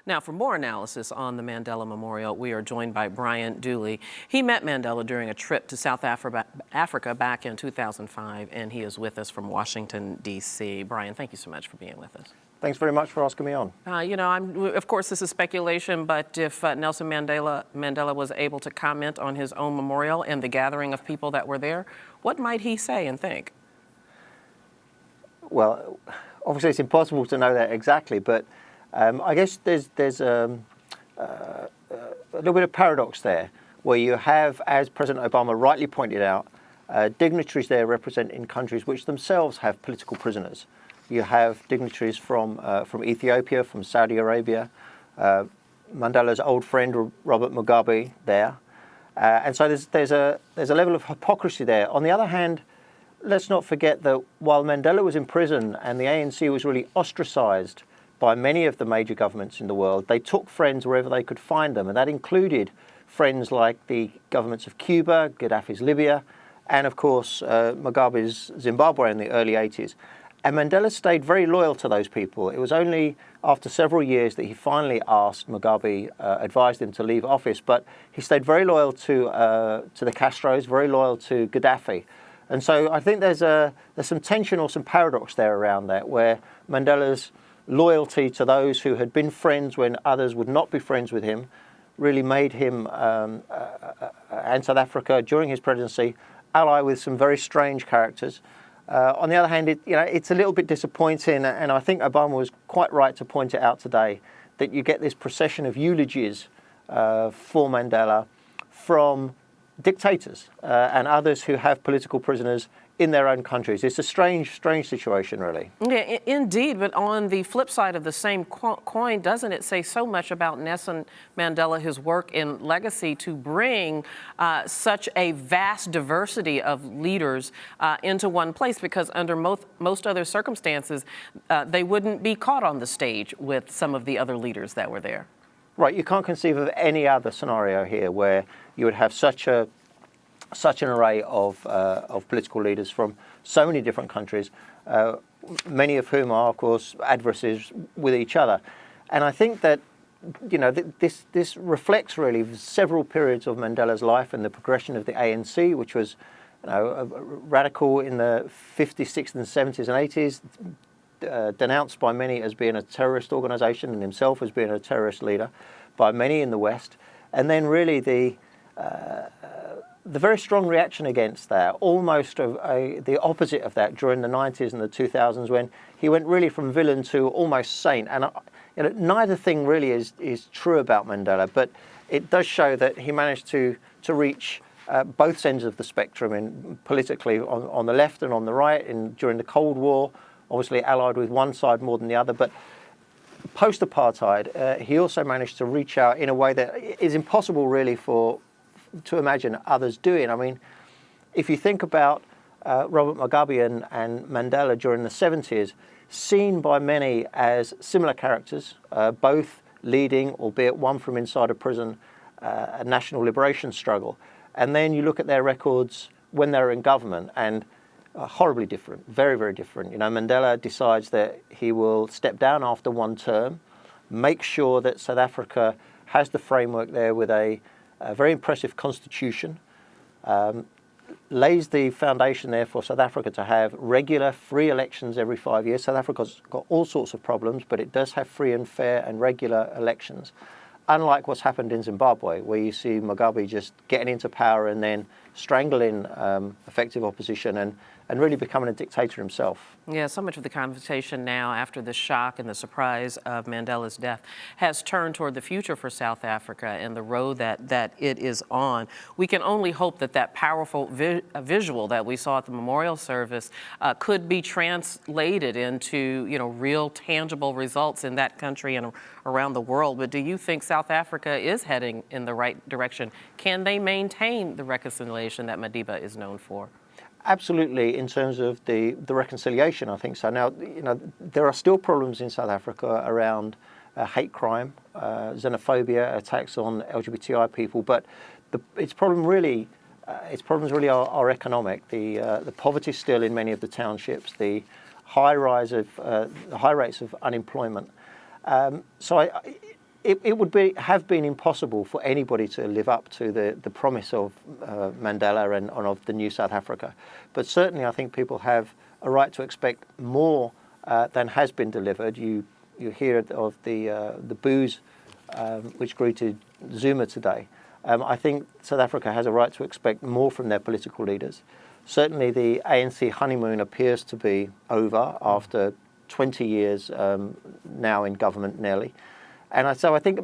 Now, for more analysis on the Mandela Memorial, we are joined by Brian DOOLEY. He met Mandela during a trip to South Africa back in 2005, and he is with us from Washington, D.C. Brian, thank you so much for being with us. Thanks very much for asking me on. Of course, this is speculation, but if Nelson Mandela was able to comment on his own memorial and the gathering of people that were there, what might he say and think? Well, obviously it's impossible to know that exactly, but I guess there's a little bit of paradox there, where you have, as President Obama rightly pointed out, dignitaries there representing countries which themselves have political prisoners. You have dignitaries from Ethiopia, from Saudi Arabia, Mandela's old friend Robert Mugabe there, and so there's a level of hypocrisy there. On the other hand, let's not forget that while Mandela was in prison and the ANC was really ostracized by many of the major governments in the world, they took friends wherever they could find them, and that included friends like the governments of Cuba, Gaddafi's Libya, and of course Mugabe's Zimbabwe in the early 80s. And Mandela stayed very loyal to those people. It was only after several years that he finally asked Mugabe, advised him to leave office, but he stayed very loyal to the Castros, very loyal to Gaddafi. And so I think there's some tension or some paradox there around that, where Mandela's loyalty to those who had been friends when others would not be friends with him really made him and South Africa during his presidency ally with some very strange characters. On the other hand, it's a little bit disappointing, and I think Obama was quite right to point it out today, that you get this procession of eulogies for Mandela from dictators and others who have political prisoners in their own countries. It's a strange situation, really. Yeah, indeed. But on the flip side of the same coin, doesn't it say so much about Nelson Mandela, his work and legacy, to bring such a vast diversity of leaders into one place? Because under most other circumstances, they wouldn't be caught on the stage with some of the other leaders that were there. Right. You can't conceive of any other scenario here where you would have such an array of political leaders from so many different countries, many of whom are, of course, adversaries with each other. And I think that, this reflects really several periods of Mandela's life and the progression of the ANC, which was, radical in the 50s, 60s, and 70s and 80s, denounced by many as being a terrorist organization and himself as being a terrorist leader by many in the West. And then really the very strong reaction against that, almost the opposite of that during the 90s and the 2000s, when he went really from villain to almost saint. And neither thing really is true about Mandela, but it does show that he managed to reach both ends of the spectrum, politically on the left and on the right, during the Cold War, obviously allied with one side more than the other. But post-apartheid, he also managed to reach out in a way that is impossible really to imagine others doing. I mean, if you think about Robert Mugabe and Mandela during the 70s, seen by many as similar characters, both leading, albeit one from inside a prison, a national liberation struggle. And then you look at their records when they're in government, and horribly different, very, very different. Mandela decides that he will step down after one term, make sure that South Africa has the framework there with a very impressive constitution, lays the foundation there for South Africa to have regular free elections every 5 years. South Africa's got all sorts of problems, but it does have free and fair and regular elections. Unlike what's happened in Zimbabwe, where you see Mugabe just getting into power and then strangling effective opposition and really becoming a dictator himself. Yeah, so much of the conversation now, after the shock and the surprise of Mandela's death, has turned toward the future for South Africa and the road that it is on. We can only hope that powerful visual that we saw at the memorial service could be translated into, real tangible results in that country and around the world. But do you think South Africa is heading in the right direction? Can they maintain the reconciliation that Madiba is known for? Absolutely, in terms of the reconciliation, I think so. Now, there are still problems in South Africa around hate crime, xenophobia, attacks on LGBTI people, but its problems really are economic. The poverty still in many of the townships, the high rates of unemployment. So it would have been impossible for anybody to live up to the promise of Mandela and of the new South Africa. But certainly I think people have a right to expect more than has been delivered. You hear of the boos which greeted Zuma today. I think South Africa has a right to expect more from their political leaders. Certainly the ANC honeymoon appears to be over after 20 years now in government nearly. And so I think,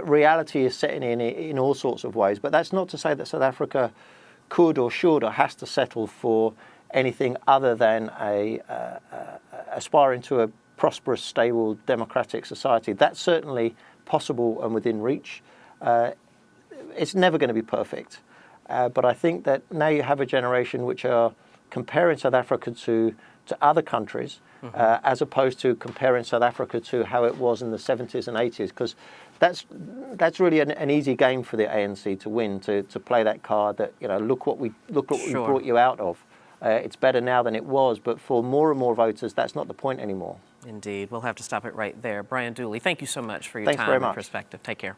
reality is setting in all sorts of ways. But that's not to say that South Africa could or should or has to settle for anything other than aspiring to a prosperous, stable, democratic society. That's certainly possible and within reach. It's never going to be perfect. But I think that now you have a generation which are comparing South Africa to other countries, as opposed to comparing South Africa to how it was in the 70s and 80s, because that's really an easy game for the ANC to win, to play that card that, look what we brought you out of. It's better now than it was, but for more and more voters, that's not the point anymore. Indeed. We'll have to stop it right there. Brian DOOLEY, thank you so much for your Thanks time very and much. perspective. Take care.